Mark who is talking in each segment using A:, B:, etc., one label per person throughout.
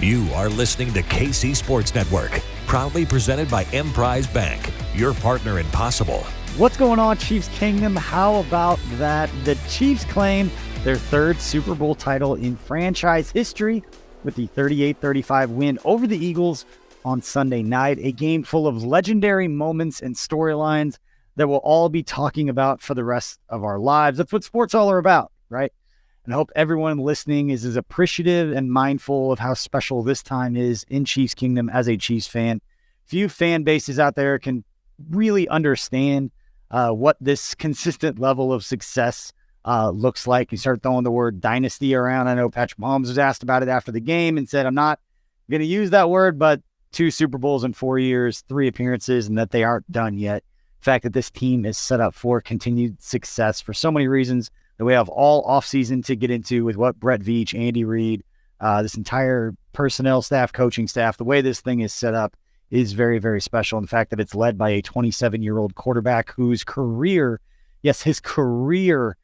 A: You are listening to KC Sports Network, proudly presented by Emprise Bank, your partner in possible.
B: What's going on, Chiefs Kingdom? How about that? The Chiefs claim their third Super Bowl title in franchise history with the 38-35 win over the Eagles on Sunday night, a game full of legendary moments and storylines that we'll all be talking about for the rest of our lives. That's what sports all are about, right? And I hope everyone listening is as appreciative and mindful of how special this time is in Chiefs Kingdom as a Chiefs fan. Few fan bases out there can really understand what this consistent level of success looks like. You start throwing the word dynasty around. I know Patrick Mahomes was asked about it after the game and said, I'm not going to use that word, but 2 Super Bowls in 4 years, 3 appearances, and that they aren't done yet. The fact that this team is set up for continued success for so many reasons that we have all offseason to get into with what Brett Veach, Andy Reid, this entire personnel staff, coaching staff, the way this thing is set up is very, very special. And the fact that it's led by a 27-year-old quarterback whose career, yes, his career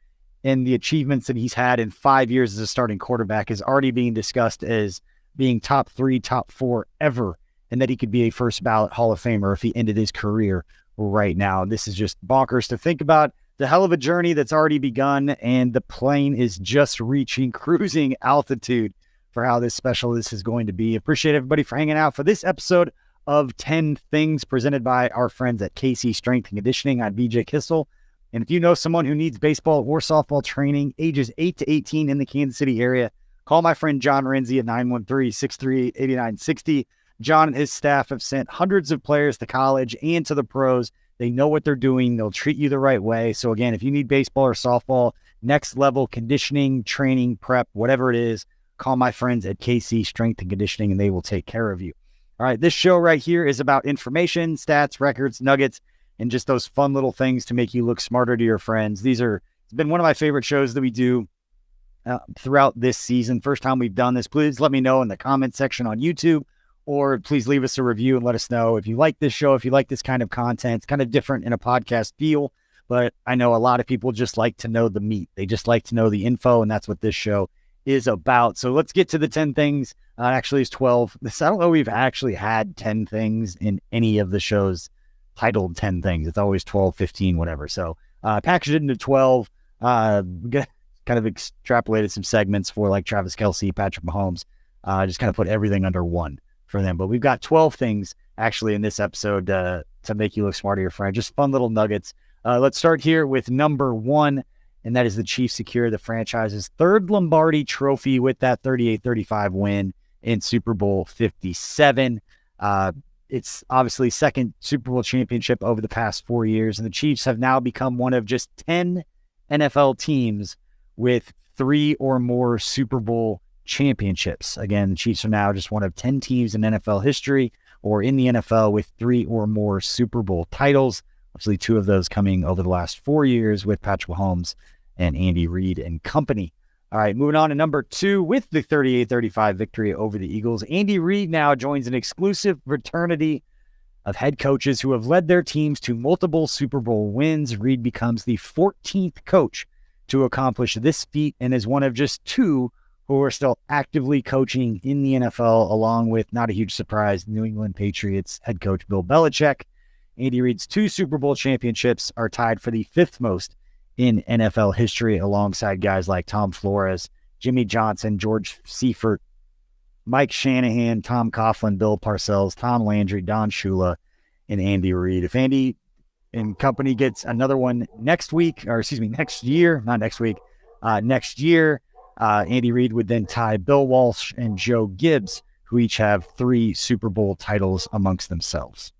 B: and the achievements that he's had in 5 years as a starting quarterback is already being discussed as being top 3, top 4 ever, and that he could be a first ballot Hall of Famer if he ended his career right now. This is just bonkers to think about. The hell of a journey that's already begun, and the plane is just reaching cruising altitude for how this special this is going to be. Appreciate everybody for hanging out for this episode of 10 Things presented by our friends at KC Strength and Conditioning. I'm BJ Kissel. And if you know someone who needs baseball or softball training, ages 8 to 18 in the Kansas City area, call my friend John Renzi at 913-638-8960. John and his staff have sent hundreds of players to college and to the pros. They know what they're doing. They'll treat you the right way. So again, if you need baseball or softball, next level conditioning, training, prep, whatever it is, call my friends at KC Strength and Conditioning and they will take care of you. All right, this show right here is about information, stats, records, nuggets, and just those fun little things to make you look smarter to your friends. It's been one of my favorite shows that we do throughout this season. First time we've done this, please let me know in the comment section on YouTube, or please leave us a review and let us know if you like this show, if you like this kind of content. It's kind of different in a podcast feel, but I know a lot of people just like to know the meat. They just like to know the info, and that's what this show is about. So let's get to the 10 things. Actually, it's 12. I don't know we've actually had 10 things in any of the shows titled 10 things. It's always 12, 15, whatever. So packaged it into 12. We kind of extrapolated some segments for like Travis Kelce, Patrick Mahomes. Just kind of put everything under one for them. But we've got 12 things actually in this episode to make you look smarter, your friend. Just fun little nuggets. Let's start here with number 1, and that is the Chiefs secure the franchise's third Lombardi trophy with that 38-35 win in Super Bowl 57. It's obviously second Super Bowl championship over the past 4 years, and the Chiefs have now become one of just 10 NFL teams with 3 or more Super Bowl championships. Again, the Chiefs are now just one of 10 teams in NFL history or in the NFL with 3 or more Super Bowl titles. Obviously, 2 of those coming over the last 4 years with Patrick Mahomes and Andy Reid and company. All right, moving on to number 2 with the 38-35 victory over the Eagles. Andy Reid now joins an exclusive fraternity of head coaches who have led their teams to multiple Super Bowl wins. Reid becomes the 14th coach to accomplish this feat and is one of just 2 who are still actively coaching in the NFL, along with, not a huge surprise, New England Patriots head coach Bill Belichick. Andy Reid's 2 Super Bowl championships are tied for the 5th most in NFL history, alongside guys like Tom Flores, Jimmy Johnson, George Seifert, Mike Shanahan, Tom Coughlin, Bill Parcells, Tom Landry, Don Shula, and Andy Reid. If Andy and company gets another one next year, Andy Reid would then tie Bill Walsh and Joe Gibbs, who each have 3 Super Bowl titles amongst themselves.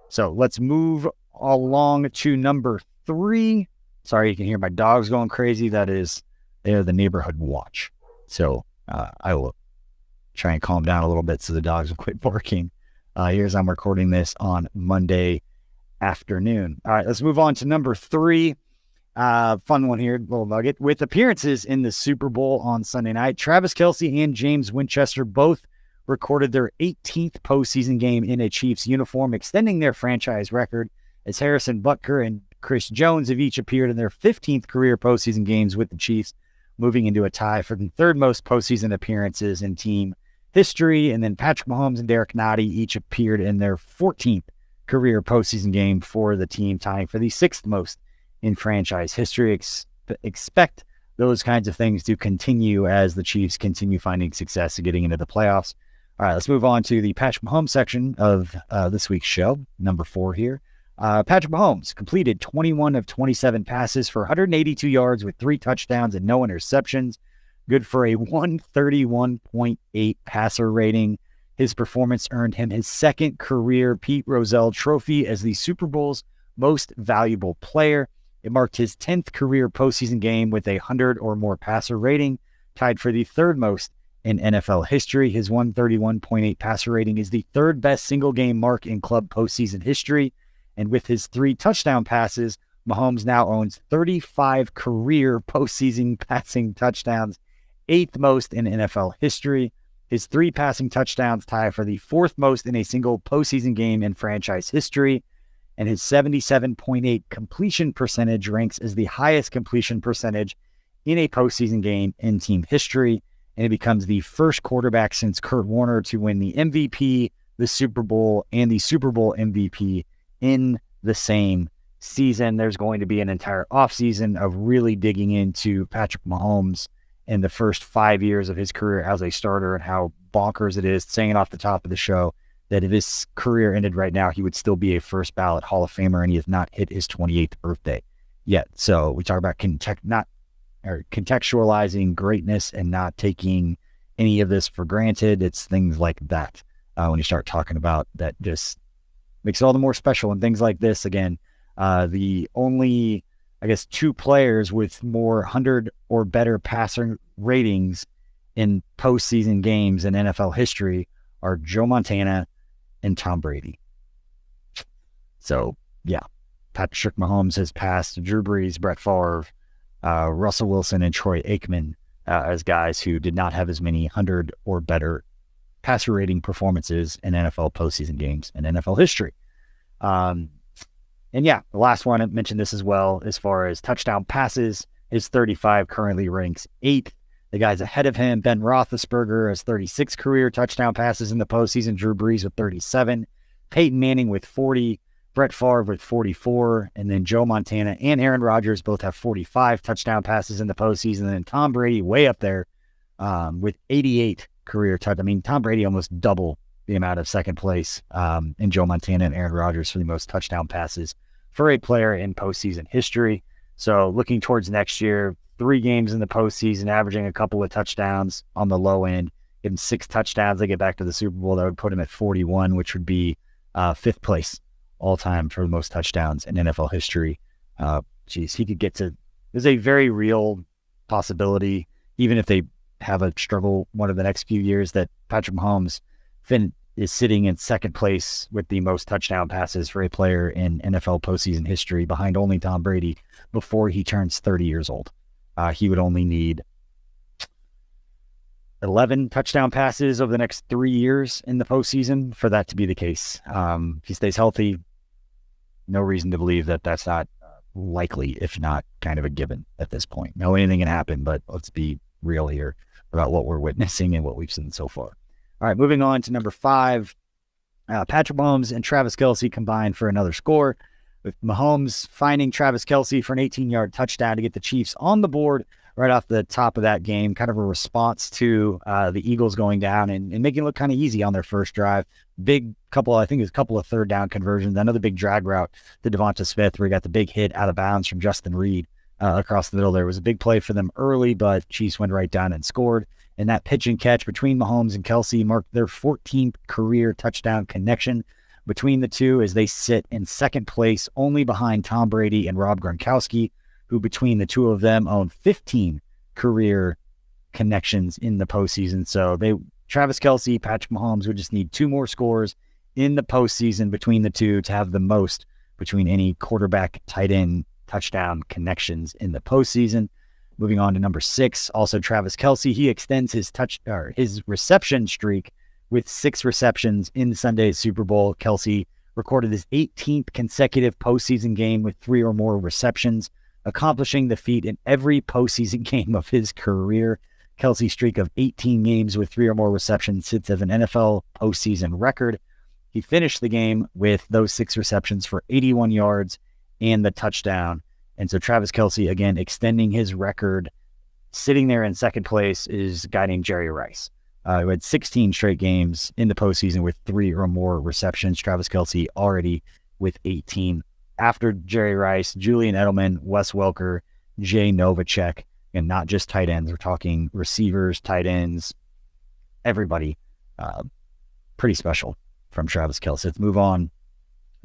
B: So let's move along to number 3. Sorry, you can hear my dogs going crazy. They are the neighborhood watch. So I will try and calm down a little bit so the dogs will quit barking. Here's I'm recording this on Monday afternoon. All right, let's move on to number 3. Fun one here, little nugget. With appearances in the Super Bowl on Sunday night, Travis Kelce and James Winchester both recorded their 18th postseason game in a Chiefs uniform, extending their franchise record, as Harrison Butker and Chris Jones have each appeared in their 15th career postseason games with the Chiefs, moving into a tie for the 3rd most postseason appearances in team history. And then Patrick Mahomes and Derek Nottie each appeared in their 14th career postseason game for the team, tying for the 6th most in franchise history. Expect those kinds of things to continue as the Chiefs continue finding success in getting into the playoffs. All right, let's move on to the Patrick Mahomes section of this week's show, number 4 here. Patrick Mahomes completed 21 of 27 passes for 182 yards with 3 touchdowns and no interceptions. Good for a 131.8 passer rating. His performance earned him his 2nd career Pete Rozelle trophy as the Super Bowl's most valuable player. It marked his 10th career postseason game with a 100 or more passer rating, tied for the 3rd most in NFL history. His 131.8 passer rating is the 3rd best single game mark in club postseason history. And with his 3 touchdown passes, Mahomes now owns 35 career postseason passing touchdowns, 8th most in NFL history. His 3 passing touchdowns tie for the 4th most in a single postseason game in franchise history. And his 77.8 completion percentage ranks as the highest completion percentage in a postseason game in team history. And it becomes the first quarterback since Kurt Warner to win the MVP, the Super Bowl, and the Super Bowl MVP in the same season. There's going to be an entire offseason of really digging into Patrick Mahomes in the first 5 years of his career as a starter and how bonkers it is, saying it off the top of the show, that if his career ended right now, he would still be a first ballot Hall of Famer, and he has not hit his 28th birthday yet. So we talk about contextualizing greatness and not taking any of this for granted. It's things like that. When you start talking about that, just makes it all the more special. And things like this, again, the only, 2 players with more 100 or better passer ratings in postseason games in NFL history are Joe Montana and Tom Brady. So, yeah, Patrick Mahomes has passed Drew Brees, Brett Favre, Russell Wilson, and Troy Aikman as guys who did not have as many 100 or better passer rating performances in NFL postseason games in NFL history. And yeah, the last one, I mentioned this as well, as far as touchdown passes, his 35 currently ranks 8th. The guys ahead of him, Ben Roethlisberger has 36 career touchdown passes in the postseason, Drew Brees with 37, Peyton Manning with 40, Brett Favre with 44, and then Joe Montana and Aaron Rodgers both have 45 touchdown passes in the postseason, and then Tom Brady way up there with 88 career touchdowns. I mean, Tom Brady almost double the amount of second place, and Joe Montana and Aaron Rodgers for the most touchdown passes for a player in postseason history. So looking towards next year, 3 games in the postseason, averaging a couple of touchdowns on the low end, getting 6 touchdowns. They get back to the Super Bowl. That would put him at 41, which would be 5th place all time for the most touchdowns in NFL history. He could get to, there's a very real possibility, even if they have a struggle one of the next few years, that Patrick Mahomes is sitting in 2nd place with the most touchdown passes for a player in NFL postseason history, behind only Tom Brady, before he turns 30 years old. He would only need 11 touchdown passes over the next 3 years in the postseason for that to be the case. If he stays healthy, no reason to believe that that's not likely, if not kind of a given at this point. No, anything can happen, but let's be real here about what we're witnessing and what we've seen so far. All right, moving on to number 5. Patrick Mahomes and Travis Kelce combined for another score, with Mahomes finding Travis Kelce for an 18-yard touchdown to get the Chiefs on the board right off the top of that game, kind of a response to the Eagles going down and making it look kind of easy on their first drive. Big couple, I think it was a couple of 3rd down conversions, another big drag route to Devonta Smith where he got the big hit out of bounds from Justin Reed across the middle there. It was a big play for them early, but Chiefs went right down and scored. And that pitch and catch between Mahomes and Kelce marked their 14th career touchdown connection between the two, as they sit in 2nd place, only behind Tom Brady and Rob Gronkowski, who between the two of them own 15 career connections in the postseason. So Travis Kelce, Patrick Mahomes would just need 2 more scores in the postseason between the two to have the most between any quarterback tight end touchdown connections in the postseason. Moving on to number 6, also Travis Kelce. He extends his reception streak with 6 receptions in Sunday's Super Bowl. Kelce recorded his 18th consecutive postseason game with 3 or more receptions, accomplishing the feat in every postseason game of his career. Kelce's streak of 18 games with 3 or more receptions sits as an NFL postseason record. He finished the game with those 6 receptions for 81 yards and the touchdown. And so Travis Kelce, again, extending his record. Sitting there in second place is a guy named Jerry Rice, who had 16 straight games in the postseason with 3 or more receptions. Travis Kelce already with 18. After Jerry Rice, Julian Edelman, Wes Welker, Jay Novacek, and not just tight ends. We're talking receivers, tight ends, everybody. Pretty special from Travis Kelce. Let's move on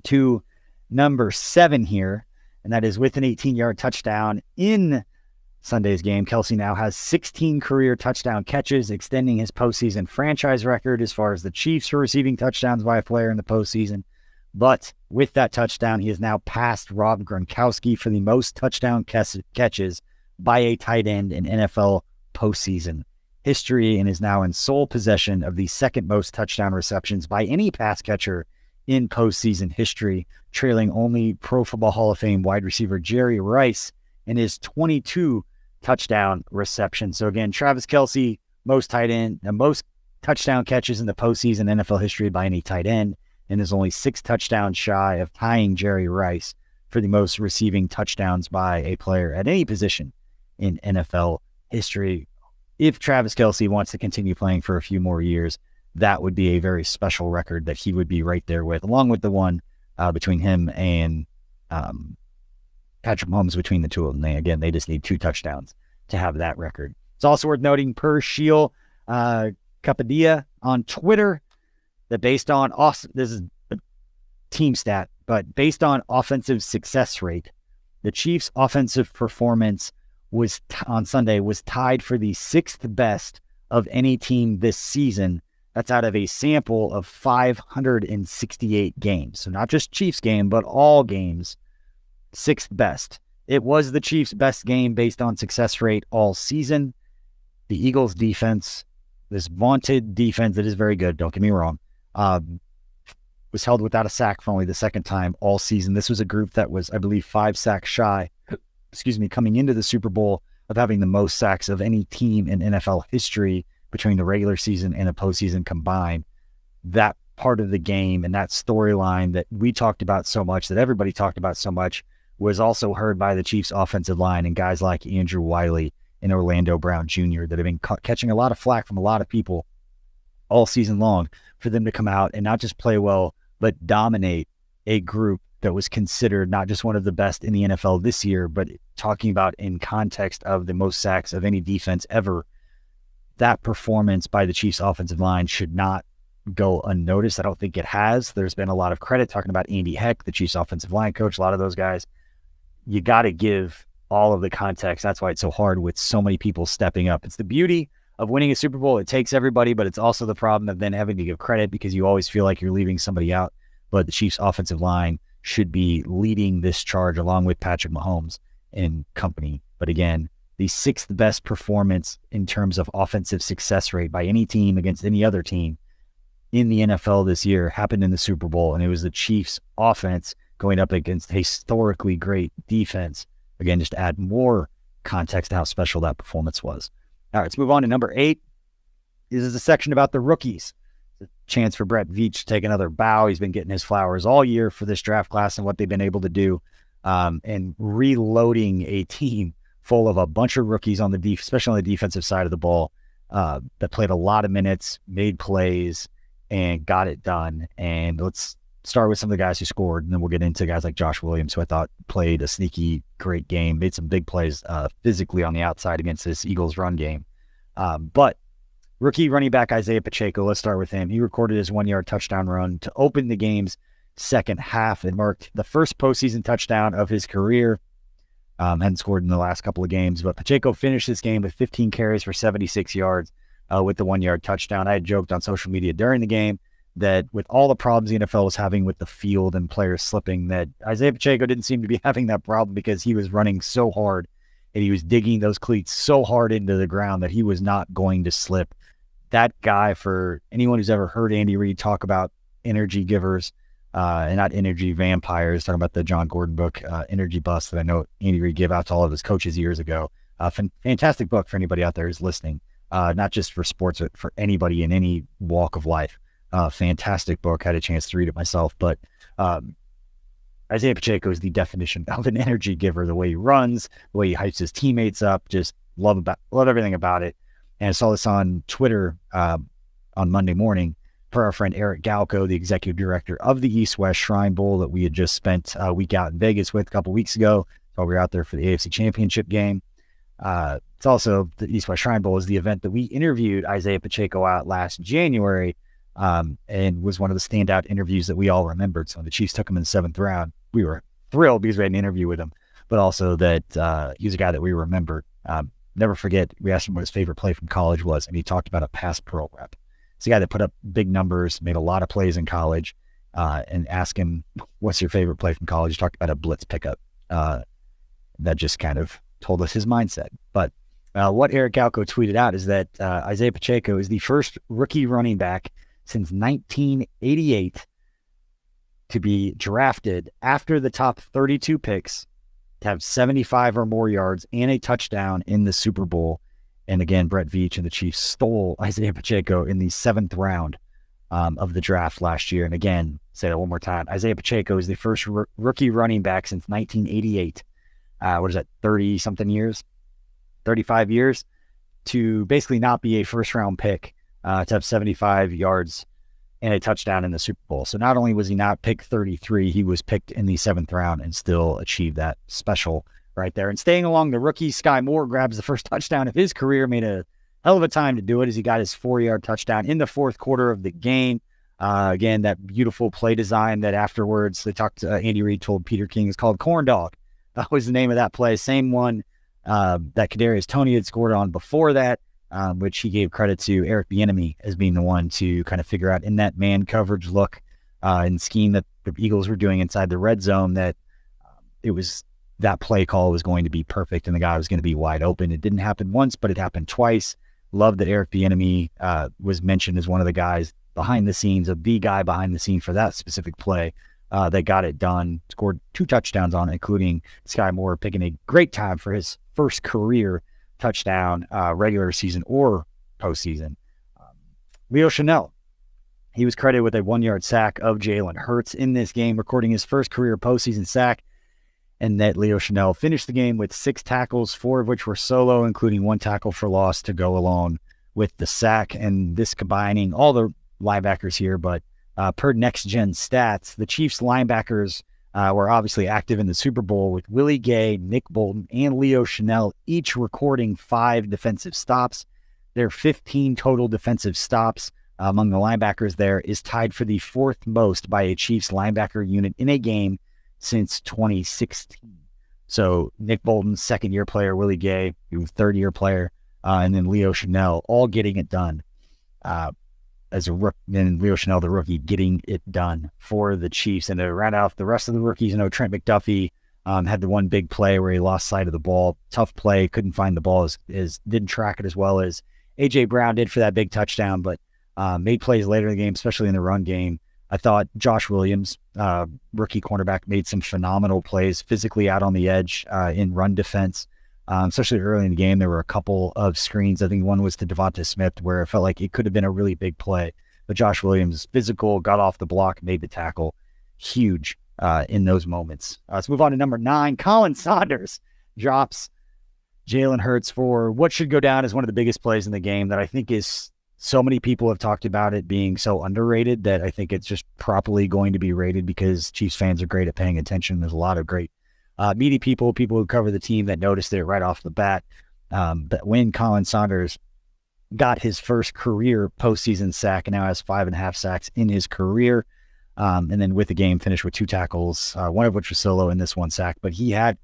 B: to number 7 here, and that is with an 18-yard touchdown in Sunday's game. Kelce now has 16 career touchdown catches, extending his postseason franchise record as far as the Chiefs for receiving touchdowns by a player in the postseason. But with that touchdown, he has now passed Rob Gronkowski for the most touchdown catches by a tight end in NFL postseason history, and is now in sole possession of the second most touchdown receptions by any pass catcher in postseason history, trailing only Pro Football Hall of Fame wide receiver Jerry Rice and his 22 touchdown receptions. So again, Travis Kelce, most touchdown catches in the postseason NFL history by any tight end, and is only 6 touchdowns shy of tying Jerry Rice for the most receiving touchdowns by a player at any position in NFL history. If Travis Kelce wants to continue playing for a few more years, that would be a very special record that he would be right there with, along with the one between him and Patrick Mahomes. Between the two of them, they just need 2 touchdowns to have that record. It's also worth noting per Sheil Kapadia on Twitter that based on this is a team stat, but based on offensive success rate, the Chiefs' offensive performance on Sunday was tied for the 6th best of any team this season. That's out of a sample of 568 games. So not just Chiefs game, but all games. 6th best. It was the Chiefs' best game based on success rate all season. The Eagles' defense, this vaunted defense that is very good, don't get me wrong, was held without a sack for only the 2nd time all season. This was a group that was, I believe, 5 sacks shy, coming into the Super Bowl of having the most sacks of any team in NFL history between the regular season and the postseason combined. That part of the game and that storyline that we talked about so much, that everybody talked about so much, was also heard by the Chiefs' offensive line and guys like Andrew Wiley and Orlando Brown Jr. that have been catching a lot of flack from a lot of people all season long for them to come out and not just play well, but dominate a group that was considered not just one of the best in the NFL this year, but talking about in context of the most sacks of any defense ever. That performance by the Chiefs' offensive line should not go unnoticed. I don't think it has. There's been a lot of credit talking about Andy Heck, the Chiefs' offensive line coach, a lot of those guys. You got to give all of the context. That's why it's so hard with so many people stepping up. It's the beauty of winning a Super Bowl. It takes everybody, but it's also the problem of then having to give credit because you always feel like you're leaving somebody out. But the Chiefs' offensive line should be leading this charge along with Patrick Mahomes and company. But again, the 6th best performance in terms of offensive success rate by any team against any other team in the NFL this year happened in the Super Bowl, and it was the Chiefs' offense going up against a historically great defense. Again, just to add more context to how special that performance was. All right, let's move on to number 8. This is a section about the rookies. It's a chance for Brett Veach to take another bow. He's been getting his flowers all year for this draft class and what they've been able to do, and reloading a team full of a bunch of rookies on the especially on the defensive side of the ball, that played a lot of minutes, made plays, and got it done. And let's start with some of the guys who scored, and then we'll get into guys like Josh Williams, who I thought played a sneaky great game, made some big plays physically on the outside against this Eagles run game. But rookie running back Isaiah Pacheco, let's start with him. He recorded his 1-yard touchdown run to open the game's second half. It marked the first postseason touchdown of his career. Hadn't scored in the last couple of games, but Pacheco finished this game with 15 carries for 76 yards with the 1-yard touchdown. I had joked on social media during the game that with all the problems the NFL was having with the field and players slipping, that Isaiah Pacheco didn't seem to be having that problem because he was running so hard and he was digging those cleats so hard into the ground that he was not going to slip. That guy, for anyone who's ever heard Andy Reid talk about energy givers, and not energy vampires, talking about the John Gordon book, Energy Bust, that I know Andy Reid gave out to all of his coaches years ago. Fantastic book for anybody out there who's listening. not just for sports, but for anybody in any walk of life. Fantastic book. Had a chance to read it myself, but Isaiah Pacheco is the definition of an energy giver. The way he runs, the way he hypes his teammates up, just love everything about it. And I saw this on Twitter on Monday morning for our friend Eric Galco, the executive director of the East-West Shrine Bowl that we had just spent a week out in Vegas with a couple weeks ago. So we were out there for the AFC Championship game. It's also the East-West Shrine Bowl is the event that we interviewed Isaiah Pacheco at last January, and was one of the standout interviews that we all remembered. So the Chiefs took him in the 7th round. We were thrilled because we had an interview with him, but also that he was a guy that we remembered. Never forget, we asked him what his favorite play from college was, and he talked about a pass pro rep. It's a guy that put up big numbers, made a lot of plays in college, and asked him, what's your favorite play from college? He talked about a blitz pickup. That just kind of told us his mindset. But what Eric Galco tweeted out is that Isaiah Pacheco is the first rookie running back since 1988 to be drafted after the top 32 picks to have 75 or more yards and a touchdown in the Super Bowl. And again, Brett Veach and the Chiefs stole Isaiah Pacheco in the 7th round of the draft last year. And again, say that one more time. Isaiah Pacheco is the first rookie running back since 1988. What is that, 30-something years? 35 years to basically not be a first-round pick to have 75 yards and a touchdown in the Super Bowl. So not only was he not picked 33, he was picked in the 7th round and still achieved that special right there. And staying along the rookie, Sky Moore grabs the first touchdown of his career, made a hell of a time to do it as he got his 4-yard touchdown in the 4th quarter of the game. Again, that beautiful play design that afterwards they talked to Andy Reid told Peter King is called Corn Dog. That was the name of that play. Same one that Kadarius Tony had scored on before that, which he gave credit to Eric Bieniemy as being the one to kind of figure out in that man coverage look and scheme that the Eagles were doing inside the red zone that it was that play call was going to be perfect and the guy was going to be wide open. It didn't happen once, but it happened twice. Love that Eric Bieniemy was mentioned as one of the guys behind the scenes, of the guy behind the scene for that specific play that got it done, scored 2 touchdowns on it, including Sky Moore picking a great time for his first career touchdown, regular season or postseason. Leo Chanel, he was credited with a 1-yard sack of Jalen Hurts in this game, recording his first career postseason sack. And that Leo Chanel finished the game with 6 tackles, 4 of which were solo, including 1 tackle for loss to go along with the sack. And this combining all the linebackers here, but per Next Gen Stats, the Chiefs linebackers were obviously active in the Super Bowl with Willie Gay, Nick Bolton, and Leo Chanel each recording 5 defensive stops. Their 15 total defensive stops among the linebackers there is tied for the 4th most by a Chiefs linebacker unit in a game since 2016. So Nick Bolton, 2nd-year player, Willie Gay, 3rd-year player, and then Leo Chanel, all getting it done as a rookie, and Leo Chanel, the rookie, getting it done for the Chiefs. And to round out the rest of the rookies, Trent McDuffie had the one big play where he lost sight of the ball. Tough play, couldn't find the ball, didn't track it as well as A.J. Brown did for that big touchdown, but made plays later in the game, especially in the run game. I thought Josh Williams, rookie cornerback, made some phenomenal plays physically out on the edge in run defense, especially early in the game. There were a couple of screens. I think one was to Devonta Smith where it felt like it could have been a really big play. But Josh Williams, physical, got off the block, made the tackle. Huge in those moments. Let's move on to number 9. Colin Saunders drops Jalen Hurts for what should go down as one of the biggest plays in the game that I think is... So many people have talked about it being so underrated that I think it's just properly going to be rated because Chiefs fans are great at paying attention. There's a lot of great meaty people who cover the team that noticed it right off the bat. But when Colin Saunders got his first career postseason sack and now has 5.5 sacks in his career, and then with the game finished with 2 tackles, one of which was solo in this 1 sack. But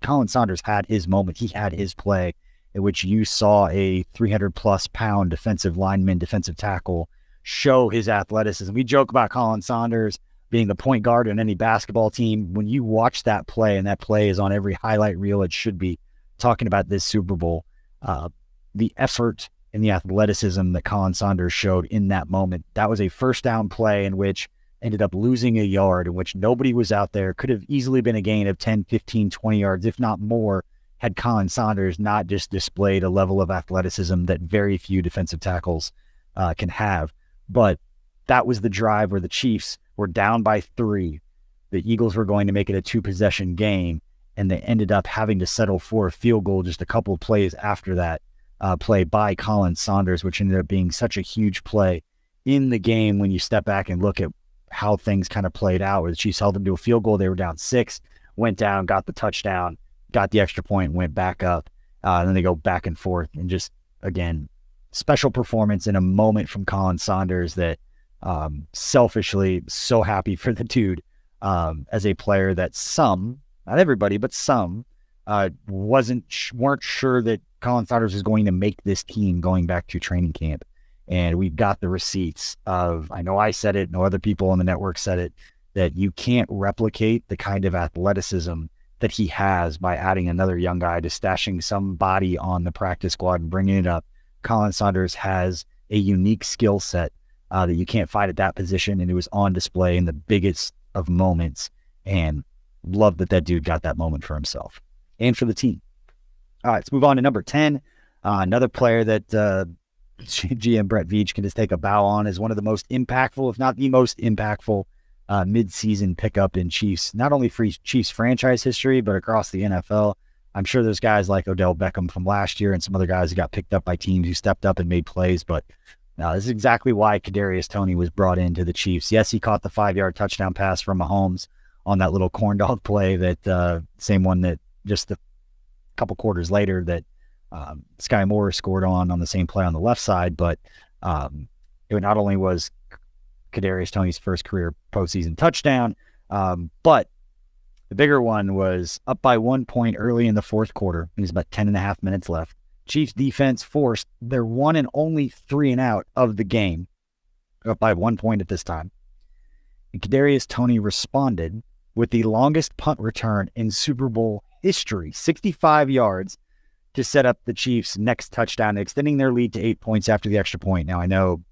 B: Colin Saunders had his moment. He had his play in which you saw a 300-plus pound defensive lineman, defensive tackle, show his athleticism. We joke about Colin Saunders being the point guard in any basketball team. When you watch that play, and that play is on every highlight reel it should be, talking about this Super Bowl, the effort and the athleticism that Colin Saunders showed in that moment, that was a first down play in which ended up losing a yard, in which nobody was out there. Could have easily been a gain of 10, 15, 20 yards, if not more, had Colin Saunders not just displayed a level of athleticism that very few defensive tackles can have. But that was the drive where the Chiefs were down by 3. The Eagles were going to make it a 2-possession game, and they ended up having to settle for a field goal just a couple of plays after that play by Colin Saunders, which ended up being such a huge play in the game when you step back and look at how things kind of played out, where the Chiefs held them to a field goal. They were down 6, went down, got the touchdown, got the extra point, went back up. And then they go back and forth, and just, again, special performance in a moment from Colin Saunders that selfishly so happy for the dude as a player that some, not everybody, but some weren't sure that Colin Saunders was going to make this team going back to training camp. And we've got the receipts of, I know I said it, no other people on the network said it, that you can't replicate the kind of athleticism that he has by adding another young guy to stashing somebody on the practice squad and bringing it up. Colin Saunders has a unique skill set that you can't find at that position, and it was on display in the biggest of moments, and love that dude got that moment for himself and for the team. All right, let's move on to number 10. Another player that GM Brett Veach can just take a bow on is one of the most impactful, if not the most impactful, mid-season pickup in Chiefs, not only for Chiefs franchise history, but across the NFL. I'm sure there's guys like Odell Beckham from last year and some other guys who got picked up by teams who stepped up and made plays, but this is exactly why Kadarius Tony was brought into the Chiefs. Yes, he caught the 5-yard touchdown pass from Mahomes on that little corn dog play, that same one that just a couple quarters later that Sky Moore scored on the same play on the left side. But it not only was Kadarius Tony's first career postseason touchdown, but the bigger one was up by 1 point early in the fourth quarter. There's about 10.5 minutes left. Chiefs defense forced their one and only 3 and out of the game, up by 1 point at this time. And Kadarius Tony responded with the longest punt return in Super Bowl history, 65 yards, to set up the Chiefs' next touchdown, extending their lead to 8 points after the extra point. Now, I know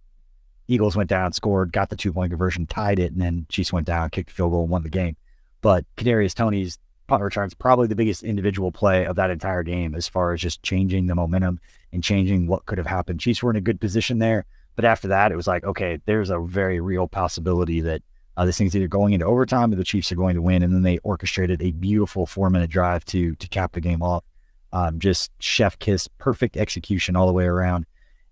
B: Eagles went down, scored, got the 2-point conversion, tied it, and then Chiefs went down, kicked the field goal, and won the game. But Kadarius Tony's punt return is probably the biggest individual play of that entire game as far as just changing the momentum and changing what could have happened. Chiefs were in a good position there, but after that, it was like, okay, there's a very real possibility that this thing's either going into overtime or the Chiefs are going to win, and then they orchestrated a beautiful 4-minute drive to cap the game off. Just chef kiss, perfect execution all the way around.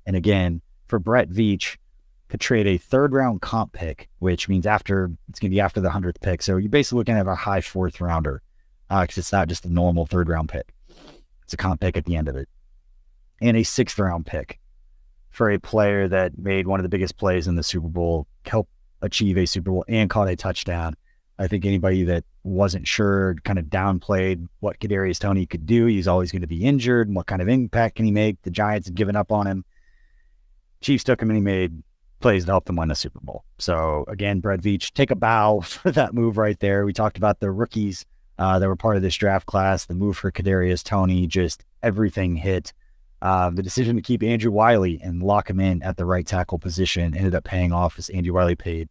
B: And again, for Brett Veach to trade a 3rd-round comp pick, which means it's going to be after the 100th pick. So you're basically looking at a high 4th rounder, because it's not just a normal 3rd-round pick. It's a comp pick at the end of it. And a 6th-round pick for a player that made one of the biggest plays in the Super Bowl, helped achieve a Super Bowl, and caught a touchdown. I think anybody that wasn't sure kind of downplayed what Kadarius Tony could do. He's always going to be injured, and what kind of impact can he make? The Giants had given up on him. Chiefs took him, and he made plays to help them win the Super Bowl. So again, Brett Veach, take a bow for that move right there. We talked about the rookies that were part of this draft class. The move for Kadarius Tony, just everything hit. The decision to keep Andrew Wiley and lock him in at the right tackle position ended up paying off, as Andrew Wiley played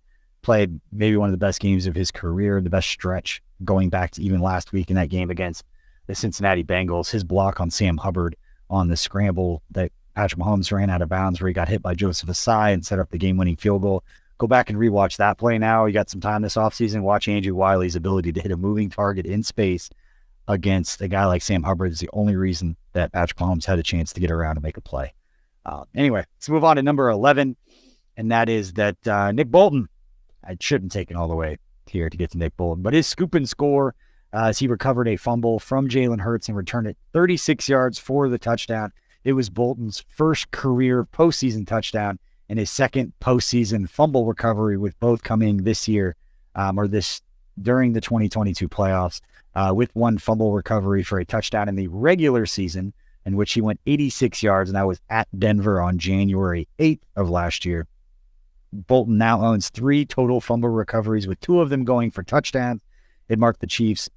B: maybe one of the best games of his career, the best stretch going back to even last week in that game against the Cincinnati Bengals. His block on Sam Hubbard on the scramble that Patrick Mahomes ran out of bounds, where he got hit by Joseph Asai and set up the game-winning field goal. Go back and rewatch that play now. You got some time this offseason. Watch Andrew Wiley's ability to hit a moving target in space against a guy like Sam Hubbard is the only reason that Patrick Mahomes had a chance to get around and make a play. Anyway, let's move on to number 11, and that is that Nick Bolton, I shouldn't take it all the way here to get to Nick Bolton, but his scoop and score as he recovered a fumble from Jalen Hurts and returned it 36 yards for the touchdown. It was Bolton's first career postseason touchdown and his second postseason fumble recovery, with both coming this year during the 2022 playoffs, with one fumble recovery for a touchdown in the regular season, in which he went 86 yards, and that was at Denver on January 8th of last year. Bolton now owns 3 total fumble recoveries, with 2 of them going for touchdowns. It marked the Chiefs'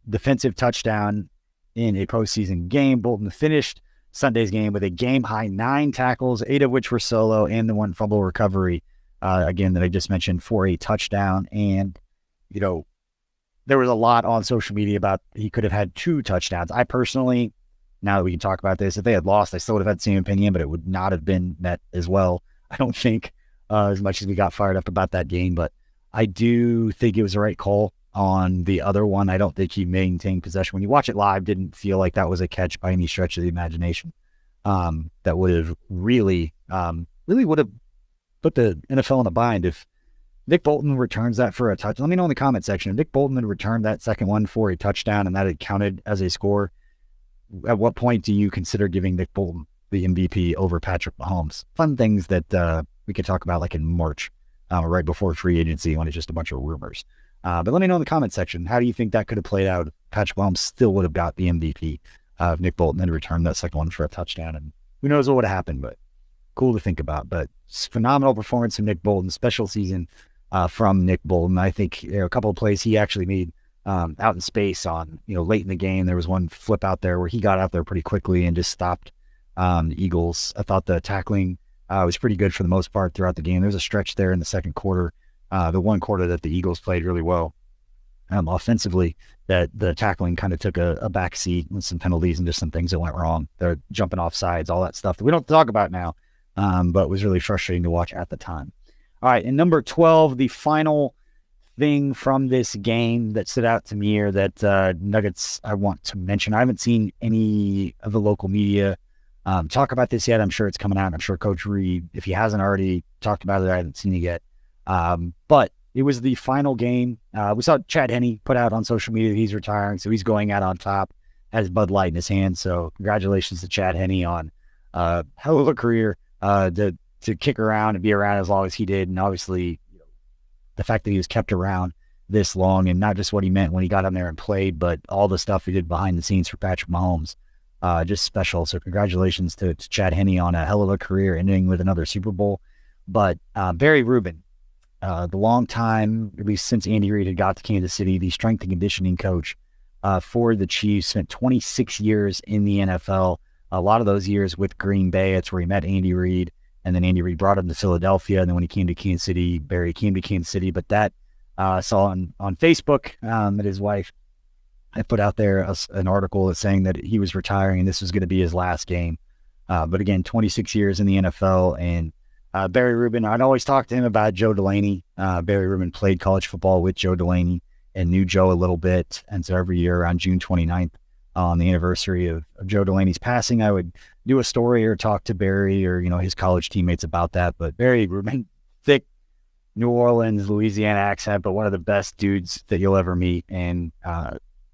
B: defensive touchdown in a postseason game. Bolton finished Sunday's game with a game-high 9 tackles, 8 of which were solo, and the 1 fumble recovery, again, that I just mentioned, for a touchdown. And, there was a lot on social media about he could have had 2 touchdowns. I personally, now that we can talk about this, if they had lost, I still would have had the same opinion, but it would not have been met as well. I don't think as much as we got fired up about that game, but I do think it was the right call on the other one. I don't think he maintained possession. When you watch it live, didn't feel like that was a catch by any stretch of the imagination. That would have really would have put the NFL in a bind if Nick Bolton returns that for a touch. Let me know in the comment section. If Nick Bolton had returned that second one for a touchdown and that had counted as a score, at what point do you consider giving Nick Bolton the MVP over Patrick Mahomes? Fun things that we could talk about like in March, right before free agency when it's just a bunch of rumors. But let me know in the comment section. How do you think that could have played out? Patrick Mahomes still would have got the MVP if Nick Bolton had returned that second one for a touchdown. And who knows what would have happened, but cool to think about. But phenomenal performance from Nick Bolton, special season from Nick Bolton. I think a couple of plays he actually made out in space on, late in the game. There was one flip out there where he got out there pretty quickly and just stopped the Eagles. I thought the tackling was pretty good for the most part throughout the game. There was a stretch there in the second quarter, the one quarter that the Eagles played really well offensively, that the tackling kind of took a back seat with some penalties and just some things that went wrong. They're jumping off sides, all that stuff that we don't talk about now, but it was really frustrating to watch at the time. All right, and number 12, the final thing from this game that stood out to me or that Nuggets I want to mention. I haven't seen any of the local media talk about this yet. I'm sure it's coming out. I'm sure Coach Reed, if he hasn't already talked about it, I haven't seen it yet. But it was the final game. We saw Chad Henne put out on social media that he's retiring, so he's going out on top, has Bud Light in his hand. So congratulations to Chad Henne on hell of a career to kick around and be around as long as he did. And obviously the fact that he was kept around this long, and not just what he meant when he got on there and played, but all the stuff he did behind the scenes for Patrick Mahomes, just special. So congratulations to Chad Henne on a hell of a career, ending with another Super Bowl. But Barry Rubin, the long time, at least since Andy Reid had got to Kansas City, the strength and conditioning coach for the Chiefs, spent 26 years in the NFL. A lot of those years with Green Bay. It's where he met Andy Reid. And then Andy Reid brought him to Philadelphia. And then when he came to Kansas City, Barry came to Kansas City. But that saw on Facebook that his wife had put out there an article that's saying that he was retiring and this was going to be his last game. But again, 26 years in the NFL. And Barry Rubin, I'd always talk to him about Joe Delaney. Barry Rubin played college football with Joe Delaney and knew Joe a little bit. And so every year around June 29th, on the anniversary of Joe Delaney's passing, I would do a story or talk to Barry or, his college teammates about that. But Barry Rubin, thick New Orleans, Louisiana accent, but one of the best dudes that you'll ever meet, and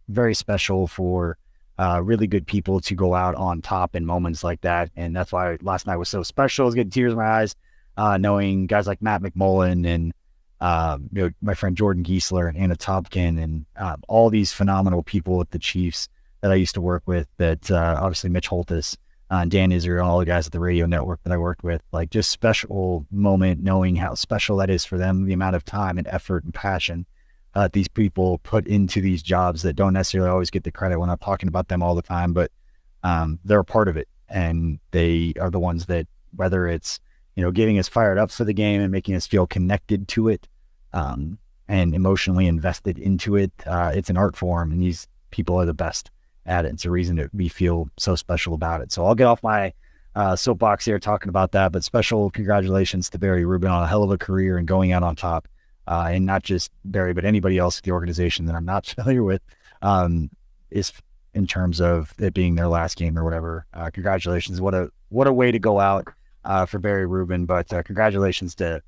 B: very special for really good people to go out on top in moments like that. And that's why last night was so special. I was getting tears in my eyes, knowing guys like Matt McMullen and my friend Jordan Giesler and Anna Topkin and all these phenomenal people at the Chiefs that I used to work with, that obviously Mitch Holtis, Dan Israel, and all the guys at the radio network that I worked with. Like, just special moment knowing how special that is for them, the amount of time and effort and passion these people put into these jobs that don't necessarily always get the credit when I'm talking about them all the time, but they're a part of it. And they are the ones that, whether it's, getting us fired up for the game and making us feel connected to it and emotionally invested into it, it's an art form, and these people are the best at it. It's a reason that we feel so special about it. So I'll get off my soapbox here talking about that, but special congratulations to Barry Rubin on a hell of a career and going out on top. And not just Barry, but anybody else at the organization that I'm not familiar with, is in terms of it being their last game or whatever. Congratulations. What a way to go out for Barry Rubin. But congratulations to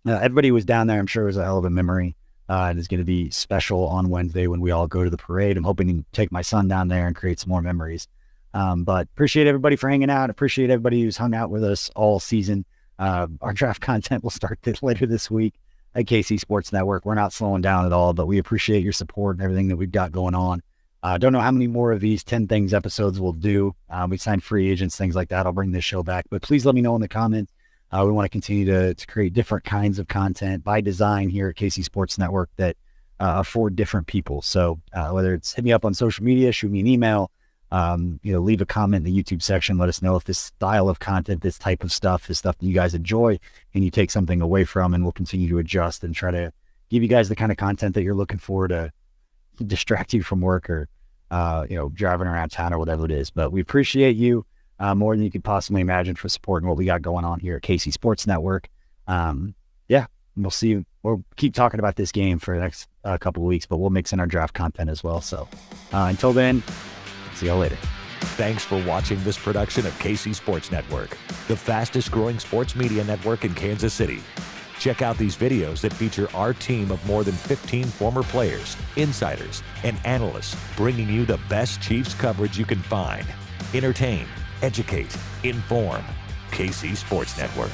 B: everybody who was down there. I'm sure it was a hell of a memory. And it's going to be special on Wednesday when we all go to the parade. I'm hoping to take my son down there and create some more memories. But appreciate everybody for hanging out. Appreciate everybody who's hung out with us all season. Our draft content will start later this week at KC Sports Network. We're not slowing down at all, but we appreciate your support and everything that we've got going on. Don't know how many more of these 10 Things episodes we'll do. We signed free agents, things like that. I'll bring this show back, but please let me know in the comments. We want to continue to create different kinds of content by design here at KC Sports Network that for different people. So whether it's hit me up on social media, shoot me an email, leave a comment in the YouTube section. Let us know if this style of content, this type of stuff is stuff that you guys enjoy and you take something away from, and we'll continue to adjust and try to give you guys the kind of content that you're looking for to distract you from work or, driving around town or whatever it is. But we appreciate you more than you could possibly imagine for supporting what we got going on here at KC Sports Network. We'll see you. We'll keep talking about this game for the next couple of weeks, but we'll mix in our draft content as well. So until then, see y'all later.
A: Thanks for watching this production of KC Sports Network, the fastest growing sports media network in Kansas City. Check out these videos that feature our team of more than 15 former players, insiders, and analysts, bringing you the best Chiefs coverage you can find. Entertain, educate, inform. KC Sports Network.